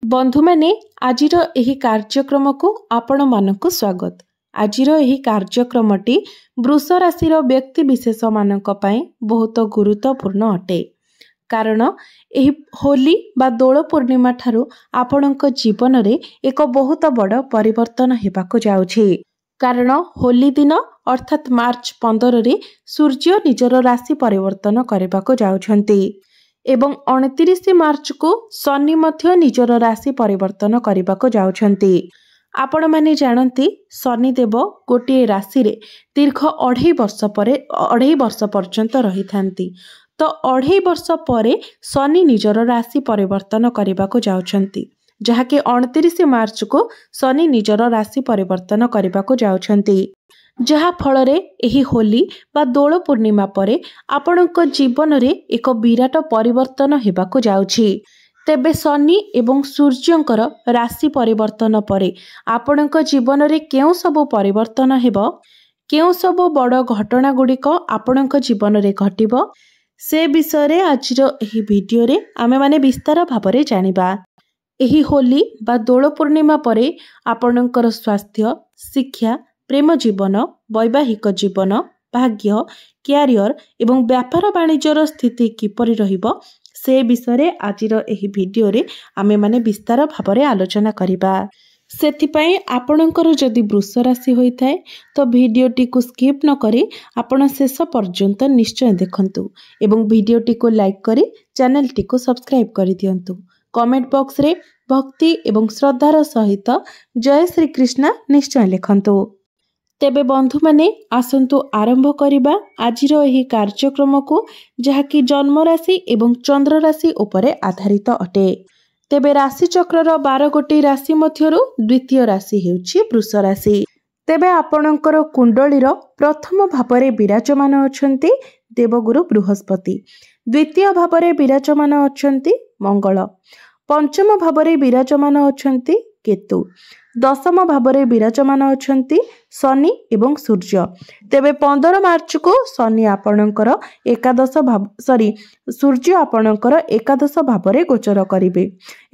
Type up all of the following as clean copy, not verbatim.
बंधु माने आजिर एही कार्यक्रम को आपण मानक स्वागत। आजिर एही कार्यक्रमटी वृष राशि व्यक्ति विशेष मानक पई बहुत गुरुत्वपूर्ण अटे। कारण एही होली बा दोल पूर्णिमा ठारू आपणक जीवन रे एक बहुत बड़ परिवर्तन हेबाको जाउछि। कारण होली दिन अर्थात मार्च 15 रे सूर्य निजर राशि परिवर्तन करबाको जाउछंती एवं 29 मार्च को शनि मध्य निजर राशि परिवर्तन करबाको जाउछंती। आपण माने जानती शनि देव गोटे राशि रे दीर्घ 2.5 वर्ष परे 2.5 वर्ष पर्यंत रही थांती। तो 2.5 वर्ष परे शनि निजर राशि परिवर्तन करबाको जाउछंती, जहाँकि 29 मार्च को शनि निजर राशि परिवर्तन करबाको जाउछंती। जहा फଳରେ एही होली बा दोल पूर्णिमा परे आपणक जीवन रे एक विराट परिवर्तन हेबाको जाउछि। तेबे शनि एवं सूर्यंकर राशि परिवर्तन परे आपणक जीवन रे केउ सब परिवर्तन हेबो, केउ सब बड़ घटना गुड़िक आपणक जीवन रे घटिबो, से विषय रे आजिर एही वीडियो रे आमे माने विस्तार भाबरे जानिबा। एही होली बा दोल पूर्णिमा परे आपणकर स्वास्थ्य, शिक्षा, प्रेम जीवन, वैवाहिक जीवन, भाग्य, क्यारियर एवं व्यापार वाणिज्यर स्थिति किपरि रहिबो से विषय रे आजिर एही वीडियो रे आमे माने विस्तार भाबरे आलोचना करिबा। सेथिपई आपणकर जदि वृष राशि होई थाए तो वीडियोटी को स्किप न करी आपण शेष पर्यंत निश्चय देखंतु एवं वीडियोटी को लाइक करी चैनलटी को सब्सक्राइब करि दियंतु। कमेंट बॉक्स रे भक्ति एवं श्रद्धार सहित जय श्री कृष्ण निश्चय लिखंतु। तेबे बंधु माने आसंतु आरंभ करिबा आजिर एही कार्यक्रम को, जहाँकि जन्म राशि एवं चंद्र राशि उपरे आधारित अटे। तेबे राशि चक्रर 12 गोटी राशि मध्यरु द्वितीय राशि हेउछि वृष राशि। तेबे आपणकर कुंडलीर प्रथम भावरे विराजमान अछंती देवगुरु बृहस्पति, द्वितीय भावरे विराजमान अछंती मंगल, पंचम भावरे विराजमान अछंती केतु, दशम भावरे विराजमान अछंती शनि एवं सूर्य। तेबे 15 मार्च को शनि आपणकर सूर्य आपणकर एकादश भावरे गोचर करिवे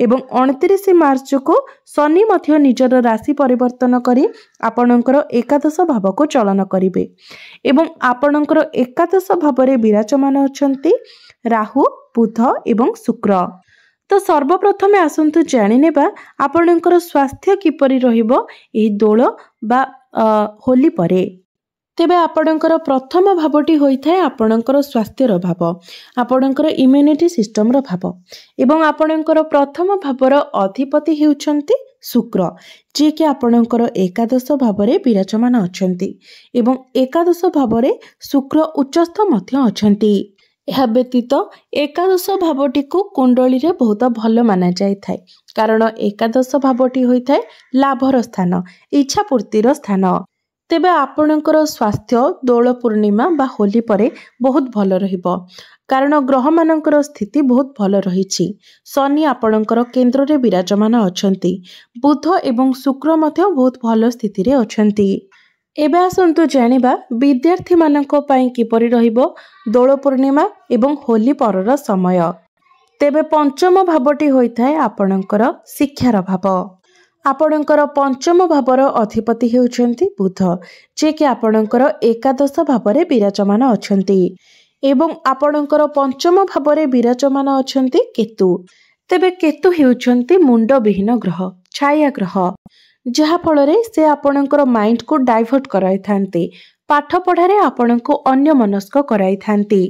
एवं 29 मार्च को शनि मध्य निजर राशि परिवर्तन करी आपणकर एकादश भाव को चलन करिवे एवं आपणकर एकादश भावरे विराजमान अछंती राहु, बुध एवं शुक्र। तो सर्वप्रथमे आसंतु जानि नेबा आपणकर स्वास्थ्य किपरि रहिबो एही दोल बा होली परे। तेबे आपणकर प्रथम भावटी होइथाय आपणकर स्वास्थ्यर भाव, आपणकर इम्यूनिटी सिस्टम रो भाव एवं आपणकर प्रथम भावर अधिपति हेउछंती शुक्र, जे कि आपणकर एकादश भावरे विराजमान अछंती एवं एकादश भावरे शुक्र उच्चस्थ मध्य अछंती। यह व्यतीत एकादश भावटी को कुंडली रे बहुत भल माना जाय थाए, कारण एकादश भावटी होइथाय लाभर स्थान, इच्छा पूर्तिर स्थान। तेबे आपणकर स्वास्थ्य दोल पूर्णिमा बा होली परे बहुत भल रहिबो, कारण ग्रह मानकर स्थिति बहुत भल रहिछि। शनि आपणकर केंद्र रे विराजमान अछंती, बुध एवं शुक्र मध्य बहुत भल स्थिति रे अछंती। एबे आसंतु जानिबा विद्यार्थी मानक पई किपरि रहिबो दोल पूर्णिमा एवं होली परर समय। तेबे पंचम भावटी होइथाय आपणकर शिक्षार भाव, आपणकर पंचम भावर अधिपति हेउछंती बुध, जे कि आपणकर एकादश भावरे विराजमान अछंती एवं आपणकर पंचम भावरे विराजमान अछंती केतु। तेबे केतु हेउछंती मुंड विहीन ग्रह, छाया ग्रह, जहा फଳରେ से आपणकर माइंड को डाइवर्ट कराई थांती, पाठ पढ़ारे आपणको अन्य मनस्क कराई थांती,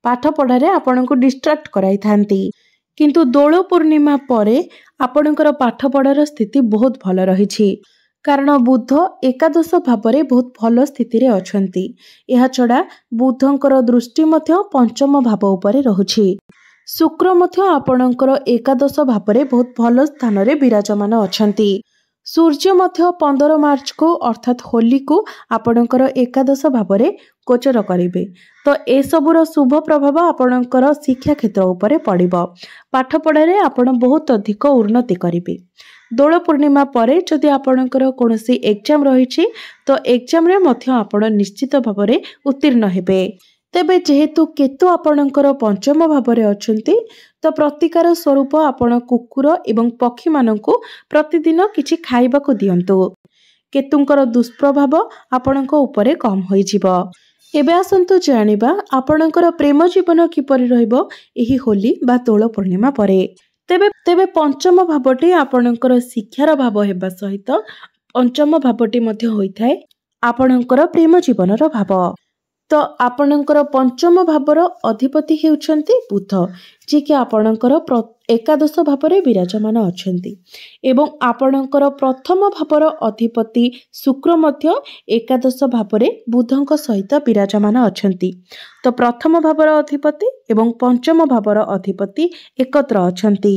पाठ पढ़ारे आपणको डिस्ट्रैक्ट कराई थांती। किंतु दोल पूर्णिमा परे आपणकर पाठ पढ़ार स्थिति बहुत भल रहिछि, कारण बुध एकादश भावरे बहुत भल स्थिति रे अछंती। एहा छडा बुधंकर दृष्टि मध्य पंचम भाव उपरे रहुछि। शुक्र मध्य आपणकर एकादश भावरे बहुत भल स्थान रे विराजमान अछंती। सूर्य मध्य 15 मार्च को अर्थात होली को आपणकर एकादश भावरे गोचर करिवे। तो ए सबुर शुभ प्रभाव आपणकर शिक्षा क्षेत्र उपरे पड़िबो, पाठ पढ़ारे आपण बहुत अधिक उन्नति करिवे। दोल पूर्णिमा परे जदि आपणकर कोनोसी एग्जाम रहिछि तो एग्जाम रे मध्य आपण निश्चित भावरे उत्तीर्ण हेबे। तेबे जेहेतु केतु आपणकर पंचम भावरे अछंती, तो प्रतिकार स्वरूप आपण कुकुर एवं पक्षी मानकु प्रतिदिन किछि खाइबाकु दियंतु। केतुंकर दुष्प्रभाव आपणक उपरे कम होइजिब। एबे आसंतु जानिबा आपणकर प्रेम जीवन किपरि रहइबो एही होली बा दोल पूर्णिमा परे। तेबे तेबे पंचम भावटी आपणकर शिक्षार भाव हेबा सहित पंचम भावटी मध्ये होइथाय आपणकर प्रेम जीवनर भाव। तो आपणकर पंचम भावर अधिपति हेउछन्ति बुध, जे कि आपणकर एकादश भावरे विराजमान अछन्ति एवं आपणकर प्रथम भावर अधिपति शुक्र मध्य एकादश भावरे बुधंक सहित विराजमान अछन्ति। तो प्रथम भावर अधिपति एवं पंचम भावर अधिपति एकत्र अछन्ति,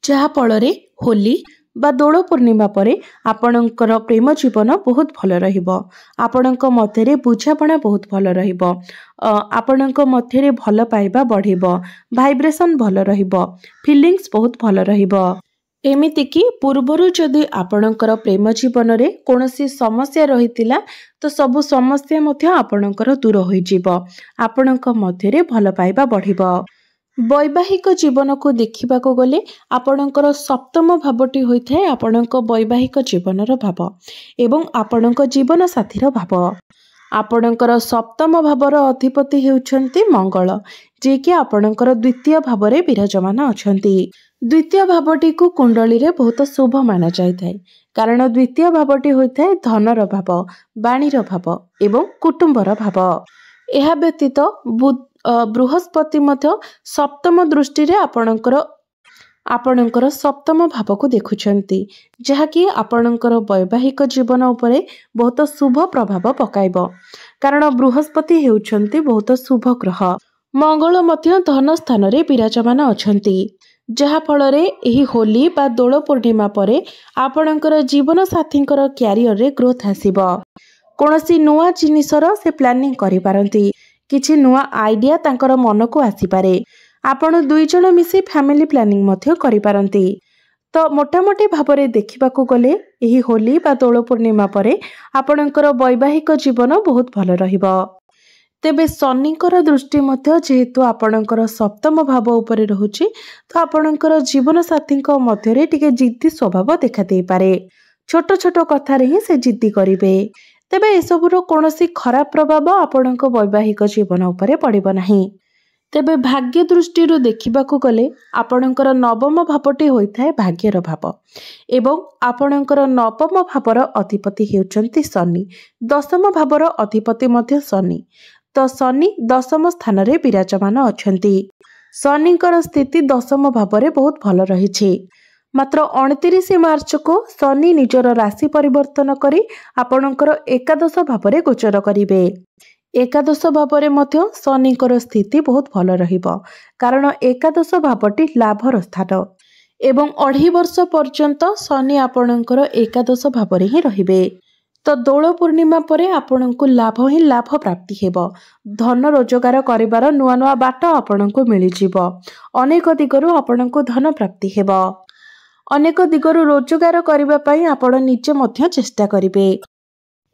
जहा फलरे होली बा दोल पूर्णिमा परे आपणकर प्रेम जीवन बहुत भल रहिबो। आपणक मध्यरे बुझापणा बहुत भल रहिबो। आपणक मध्यरे भल पाइबा बढ़िबो, भाइब्रेशन भल रहिबो, फीलिंग्स बहुत भल रहिबो। एमिति कि पूर्वरु जदि आपणकर प्रेम जीवन रे कोनोसी समस्या रहितिला तो सबु समस्या मध्य आपणकर दूर होई जिवो। आपणक मध्यरे भल पाइबा बढ़िबो। वैवाहिक जीवन को देखा गले आपणकर सप्तम भावटी होइथाय आपणक वैवाहिक जीवनर भाव एवं आपणक जीवन साथीर भाव। आपणकर सप्तम भावर अधिपति हेउछन्ति मंगल, जे कि आपणकर द्वितीय भावरे विराजमान अछन्ति। द्वितीय भावटी को कुंडली रे बहुत शुभ माना जाइथाय, कारण द्वितीय भावटी होइथाय धनर भाव, वाणीर भाव एवं कुटुंबर भाव। एहा व्यतीत बृहस्पति मध्य सप्तम दृष्टि रे आपणकर सप्तम भाव को देखुछन्ति, जहाँकि आपणकर वैवाहिक जीवन उपरे बहुत शुभ प्रभाव पकाइब, कारण बृहस्पति हेउछन्ति बहुत शुभ ग्रह। मंगल मध्य धन स्थान रे विराजमान अछन्ति, जहा फलरे एही होली बा दोल पूर्णिमा परे आपणकर जीवन साथींकर क्यारियर रे ग्रोथ आसीब। कोनोसी नुआ जिनिसर से प्लानिंग करि पारंती, किछि नुआ आइडिया तांकर मन को आसी पारे। आपण दुई जण मिसी फैमिली प्लानिंग मध्य करि पारंती। तो मोटामोटी भाबरे देखिबाकू गले एही होली बा दोल पूर्णिमा परे आपणकर वैवाहिक जीवन बहुत भल रहिबो। तेबे शनिकर दृष्टि मध्य जेहेतु आपणकर सप्तम भाव उपरे रहुछि, तो आपणकर जीवन साथींक मध्यरे टिके जिद्दी स्वभाव देखा देई पारे। छोट छोट कथारे ही से जिद्दी करिवे। तेबे एसबुर कोनोसी खराब प्रभाव आपणक वैवाहिक जीवन उपरे पड़िबो नाही। तेबे भाग्य दृष्टि देखिबाकू गले आपणकर नवम भावटी होइथाय भाग्यर भाव एवं आपणकर नवम भावर अधिपति हेउचन्ति शनि, दशम भावर अधिपति मध्य शनि। तो शनि दशम स्थान रे विराजमान अछन्ति। शनिकर स्थिति दशम भावरे बहुत भल रहिछि। मात्र 29 मार्च को शनि निजर राशि परिवर्तन करी आपणकर एकादश भावरे गोचर करिवे। एकादश भावरे मध्य शनिकर स्थिति बहुत भल रहिबो, कारण एकादश भावटी लाभर स्थान एवं 2.5 वर्ष पर्यंत शनि आपणकर एकादश भावरे ही रहिबे। तो दोल पूर्णिमा परे आपणको लाभ ही लाभ प्राप्ति हेबो। धन रोजगार करिवार नुआ नुआ बाट आपणको मिलि जिवो। अनेक दिगरु आपणको धन प्राप्ति हेबो। अनेक दिगरु रोजगार करिबा पई आपण निजे मध्य चेष्टा करिवे।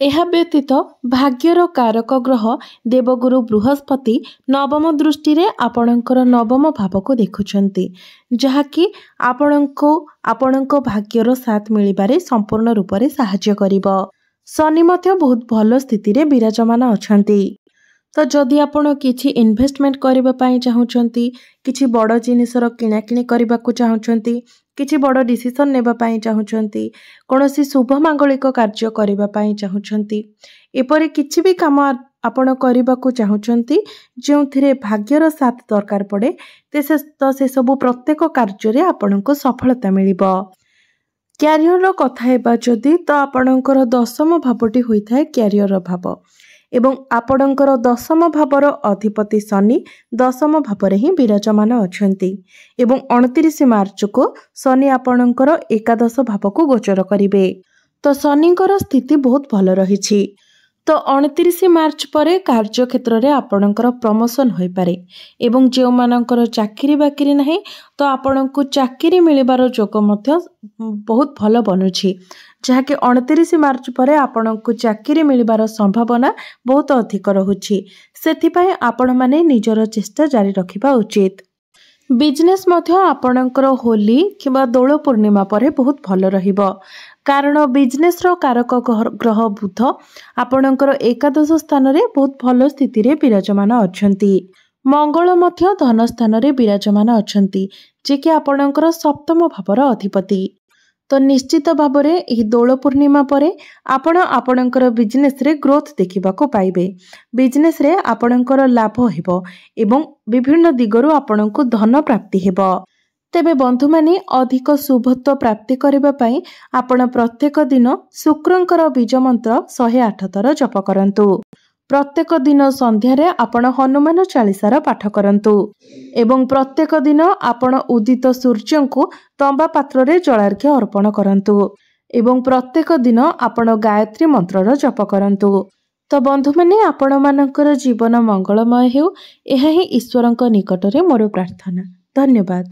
एहा व्यतीत भाग्यर कारक ग्रह देवगुरु बृहस्पति नवम दृष्टि रे आपणकर नवम भाव को देखुछन्ति, जहाँकि आपणको भाग्यर साथ मिलिबारे संपूर्ण रूप से सहाय्य करिबो। शनि मध्य बहुत भल स्थिति रे विराजमान अछन्ति। तो जदि आपण किछि इन्वेस्टमेंट करिबा पई चाहुचन्ति, किछि बड़ जिनिसर किणाकिणी करिबाकू चाहुचन्ति, किछि बड़ डिसिजन नेबा पई चाहुचन्ति, कोनोसी शुभ मांगलिक कार्य करिबा पई चाहुचन्ति, एपरि किछि भी काम आपण करिबाकू चाहुचन्ति जेउथिरे भाग्यर साथ दरकार पड़े, तो से सब प्रत्येक कार्य रे आपणको सफलता मिलिबो। क्यारियर कथा हेबा जदि तो आपणकर दशम भावटी होइथाय क्यारियर भाव एवं आपणकर दशम भावर अधिपति शनि दशम भावरे ही विराजमान अछन्ति एवं 29 मार्च को शनि आपणकर एकादश भाव को गोचर करिवे। तो शनिकर स्थिति बहुत भल रहिछि। तो 29 मार्च परे कार्य क्षेत्र रे आपणकर प्रमोशन होई पारे एवं जेउ मानकर चाकरी बाकरी नाही तो आपणको चाकरी मिलिबार जोग मध्य बहुत भल बनुछि, जहाँकि 29 मार्च परे आपणको चाकरी मिलिबार संभावना बहुत अधिक रहुछि। सेथिपाई आपण माने निजर चेष्टा जारी रखिबा उचित। बिजनेस मध्य आपणकर होली किंवा दोल पूर्णिमा परे बहुत भल रहिबो कारण बिजनेस रो कारक ग्रह बुध आपणकर एकादश स्थान रे बहुत भल स्थिति रे विराजमान अछंती। मंगल मध्य धन स्थान रे विराजमान अछंती जे कि आपणकर सप्तम भावर अधिपति। तो निश्चित भाव में यह दोल पूर्णिमा परे आपण आपणकर बिजनेस रे ग्रोथ देखा पाइबे। बिजनेस रे आपणकर लाभ हेबो एवं विभिन्न दिगरु आपणको धन प्राप्ति हेबो। तेबे बंधु माने अधिक शुभत्व प्राप्ति करबा पई आपण प्रत्येक दिन शुक्रंकर बीज मंत्र 108 थर जप करंतु। प्रत्येक दिन संध्यारे आपण हनुमान चालीसार पाठ करंतु एवं प्रत्येक दिन आपण उदित सूर्य को तंबा पात्र रे जलार्घ्य अर्पण करंतु एवं प्रत्येक दिन आपण गायत्री मंत्रर जप करंतु। तो बंधु माने आपण मानकर जीवन मंगलमय हेउ एहा ही ईश्वरंक निकटरे मोर प्रार्थना। धन्यवाद।